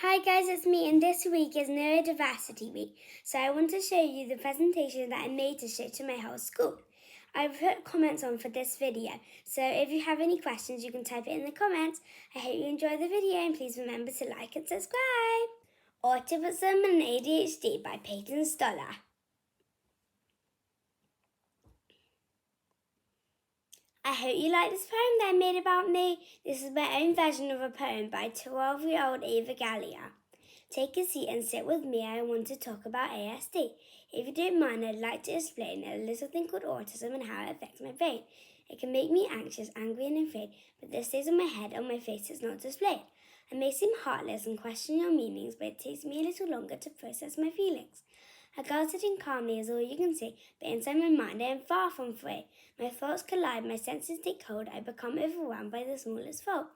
Hi guys, it's me, and this week is Neurodiversity Week, so I want to show you the presentation that I made to show to my whole school. I've put comments on for this video, so if you have any questions you can type it in the comments. I hope you enjoy the video and please remember to like and subscribe. Autism and ADHD by Peyton. I hope you like this poem that I made about me. This is my own version of a poem by 12-year-old Ava Gallia. Take a seat and sit with me. I want to talk about ASD. If you don't mind, I'd like to explain a little thing called autism and how it affects my brain. It can make me anxious, angry and afraid, but this stays on my head or my face is not displayed. I may seem heartless and question your meanings, but it takes me a little longer to process my feelings. A girl sitting calmly is all you can see, but inside my mind I am far from free. My thoughts collide, my senses take hold, I become overwhelmed by the smallest fault.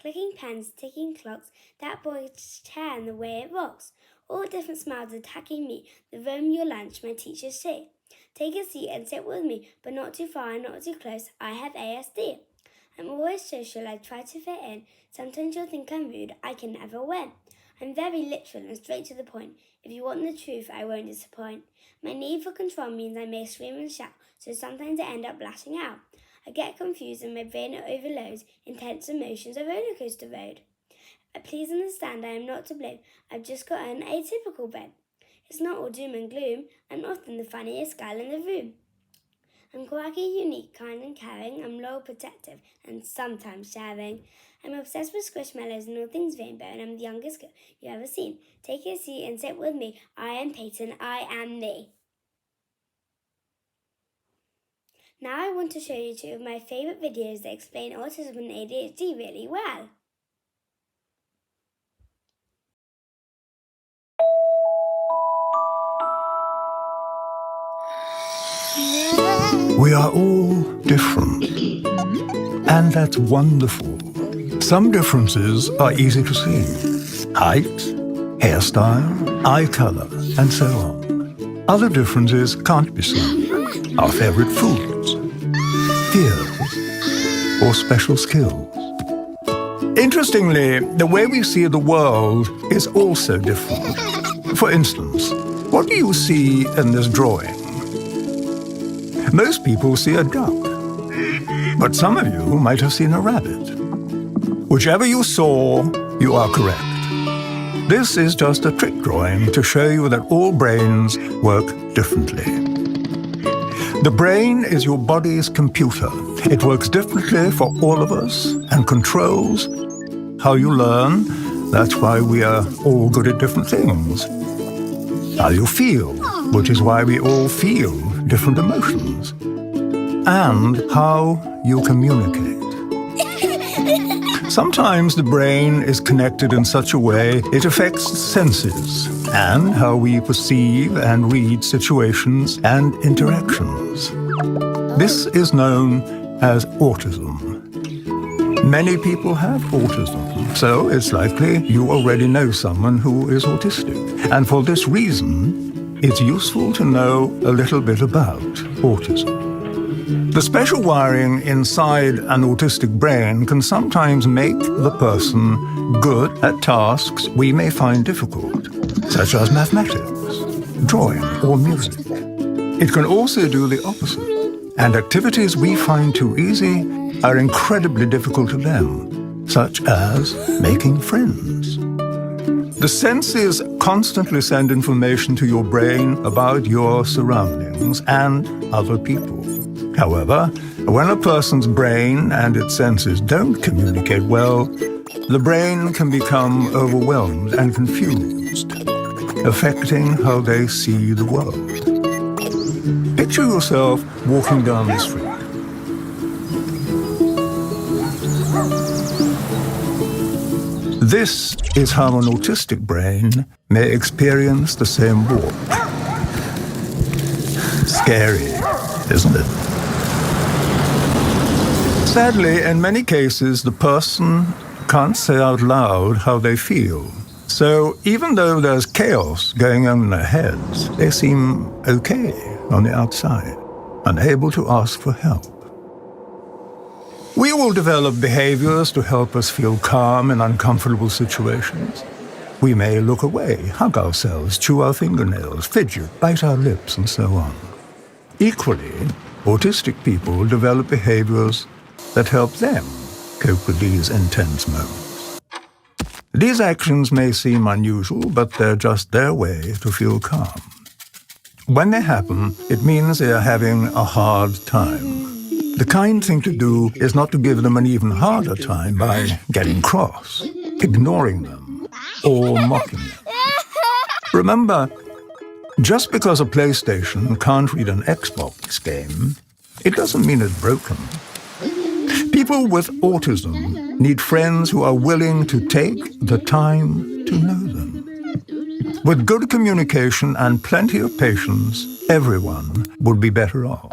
Clicking pens, ticking clocks, that boy's chair and the way it rocks. All different smiles attacking me, the room, your lunch, my teachers say. Take a seat and sit with me, but not too far and not too close, I have ASD. I'm always social, I try to fit in. Sometimes you'll think I'm rude, I can never win. I'm very literal and straight to the point. If you want the truth, I won't disappoint. My need for control means I may scream and shout, so sometimes I end up lashing out. I get confused and my brain overloads, intense emotions, a rollercoaster road. Please understand I am not to blame, I've just got an atypical brain. It's not all doom and gloom, I'm often the funniest girl in the room. I'm quirky, unique, kind and caring, I'm loyal, protective, and sometimes sharing. I'm obsessed with squishmallows and all things rainbow, and I'm the youngest girl you ever seen. Take a seat and sit with me. I am Peyton, I am me. Now I want to show you two of my favourite videos that explain autism and ADHD really well. We are all different, and that's wonderful. Some differences are easy to see. Height, hairstyle, eye color, and so on. Other differences can't be seen. Our favorite foods, fears, or special skills. Interestingly, the way we see the world is also different. For instance, what do you see in this drawing? Most people see a duck, but some of you might have seen a rabbit. Whichever you saw, you are correct. This is just a trick drawing to show you that all brains work differently. The brain is your body's computer. It works differently for all of us and controls how you learn. That's why we are all good at different things. How you feel, which is why we all feel different emotions. And how you communicate. Sometimes the brain is connected in such a way it affects the senses and how we perceive and read situations and interactions. This is known as autism. Many people have autism, so it's likely you already know someone who is autistic. And for this reason, it's useful to know a little bit about autism. The special wiring inside an autistic brain can sometimes make the person good at tasks we may find difficult, such as mathematics, drawing, or music. It can also do the opposite, and activities we find too easy are incredibly difficult to them, such as making friends. The senses constantly send information to your brain about your surroundings and other people. However, when a person's brain and its senses don't communicate well, the brain can become overwhelmed and confused, affecting how they see the world. Picture yourself walking down the street. This is how an autistic brain may experience the same walk. Scary, isn't it? Sadly, in many cases, the person can't say out loud how they feel. So even though there's chaos going on in their heads, they seem okay on the outside, unable to ask for help. We all develop behaviors to help us feel calm in uncomfortable situations. We may look away, hug ourselves, chew our fingernails, fidget, bite our lips, and so on. Equally, autistic people develop behaviors that help them cope with these intense moments. These actions may seem unusual, but they're just their way to feel calm. When they happen, it means they are having a hard time. The kind thing to do is not to give them an even harder time by getting cross, ignoring them, or mocking them. Remember, just because a PlayStation can't read an Xbox game, it doesn't mean it's broken. People with autism need friends who are willing to take the time to know them. With good communication and plenty of patience, everyone would be better off.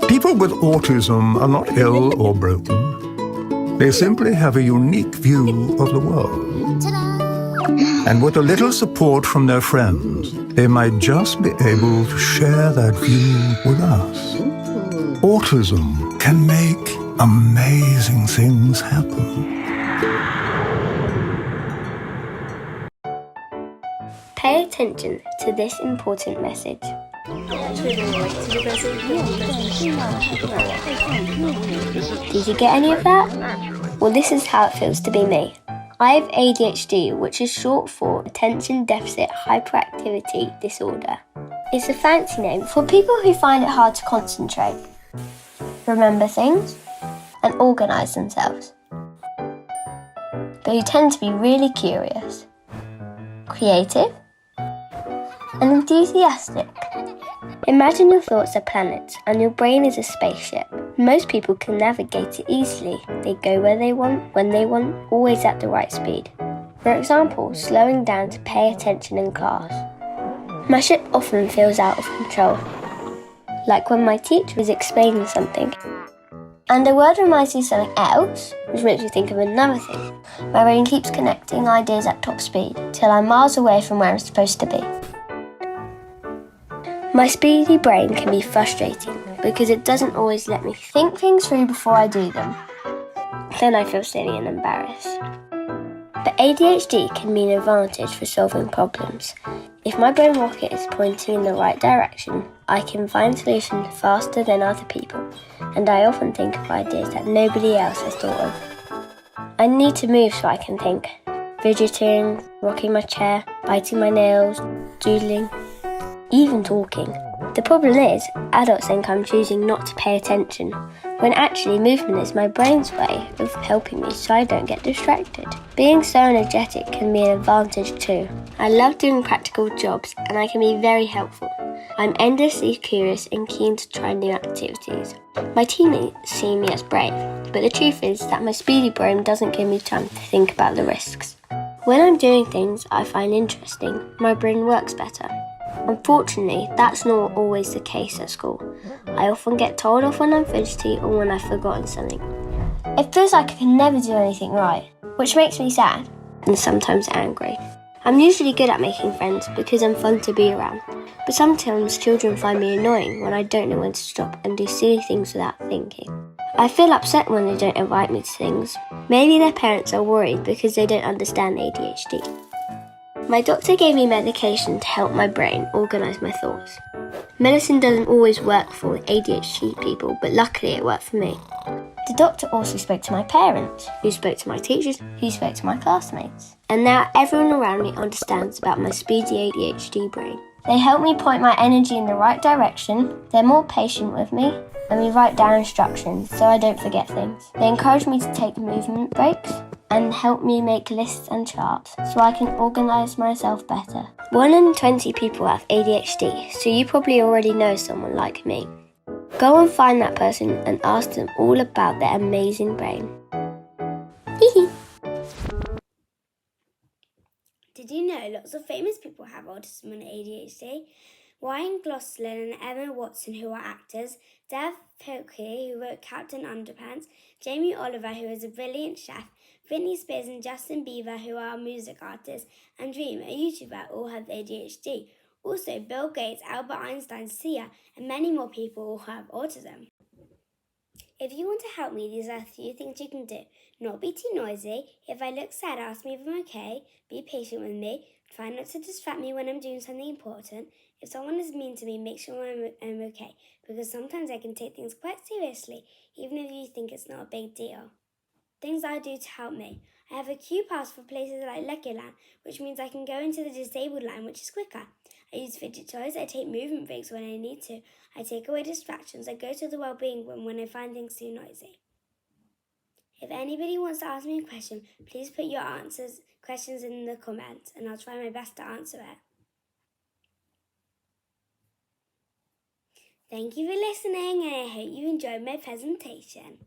People with autism are not ill or broken. They simply have a unique view of the world. And with a little support from their friends, they might just be able to share that view with us. Autism can make amazing things happen. Pay attention to this important message. Did you get any of that? Well, this is how it feels to be me. I have ADHD, which is short for Attention Deficit Hyperactivity Disorder. It's a fancy name for people who find it hard to concentrate, remember things, and organise themselves. But who tend to be really curious, creative, and enthusiastic. Imagine your thoughts are planets and your brain is a spaceship. Most people can navigate it easily. They go where they want, when they want, always at the right speed. For example, slowing down to pay attention in class. My ship often feels out of control, like when my teacher is explaining something and a word reminds me of something else, which makes me think of another thing. My brain keeps connecting ideas at top speed till I'm miles away from where I'm supposed to be. My speedy brain can be frustrating because it doesn't always let me think things through before I do them. Then I feel silly and embarrassed. But ADHD can mean an advantage for solving problems. If my brain rocket is pointing in the right direction, I can find solutions faster than other people, and I often think of ideas that nobody else has thought of. I need to move so I can think. Fidgeting, rocking my chair, biting my nails, doodling, even talking. The problem is, adults think I'm choosing not to pay attention, when actually movement is my brain's way of helping me so I don't get distracted. Being so energetic can be an advantage too. I love doing practical jobs and I can be very helpful. I'm endlessly curious and keen to try new activities. My teammates see me as brave, but the truth is that my speedy brain doesn't give me time to think about the risks. When I'm doing things I find interesting, my brain works better. Unfortunately, that's not always the case at school. I often get told off when I'm fidgety or when I've forgotten something. It feels like I can never do anything right, which makes me sad and sometimes angry. I'm usually good at making friends because I'm fun to be around, but sometimes children find me annoying when I don't know when to stop and do silly things without thinking. I feel upset when they don't invite me to things. Maybe their parents are worried because they don't understand ADHD. My doctor gave me medication to help my brain organise my thoughts. Medicine doesn't always work for ADHD people, but luckily it worked for me. The doctor also spoke to my parents, who spoke to my teachers, who spoke to my classmates. And now everyone around me understands about my speedy ADHD brain. They help me point my energy in the right direction, they're more patient with me, and we write down instructions so I don't forget things. They encourage me to take movement breaks and help me make lists and charts so I can organise myself better. 1 in 20 people have ADHD, so you probably already know someone like me. Go and find that person and ask them all about their amazing brain. Did you know lots of famous people have autism and ADHD? Ryan Gosling and Emma Watson, who are actors, Dev Patel, who wrote Captain Underpants, Jamie Oliver, who is a brilliant chef, Britney Spears and Justin Bieber, who are music artists, and Dream, a YouTuber, all have ADHD. Also, Bill Gates, Albert Einstein, Sia, and many more people all have autism. If you want to help me, these are a few things you can do. Not be too noisy. If I look sad, ask me if I'm okay. Be patient with me. Try not to distract me when I'm doing something important. If someone is mean to me, make sure I'm okay, because sometimes I can take things quite seriously, even if you think it's not a big deal. Things I do to help me. I have a queue pass for places like Lucky Land, which means I can go into the disabled line, which is quicker. I use fidget toys. I take movement breaks when I need to. I take away distractions. I go to the well-being room when I find things too noisy. If anybody wants to ask me a question, please put your questions in the comments, and I'll try my best to answer it. Thank you for listening, and I hope you enjoyed my presentation.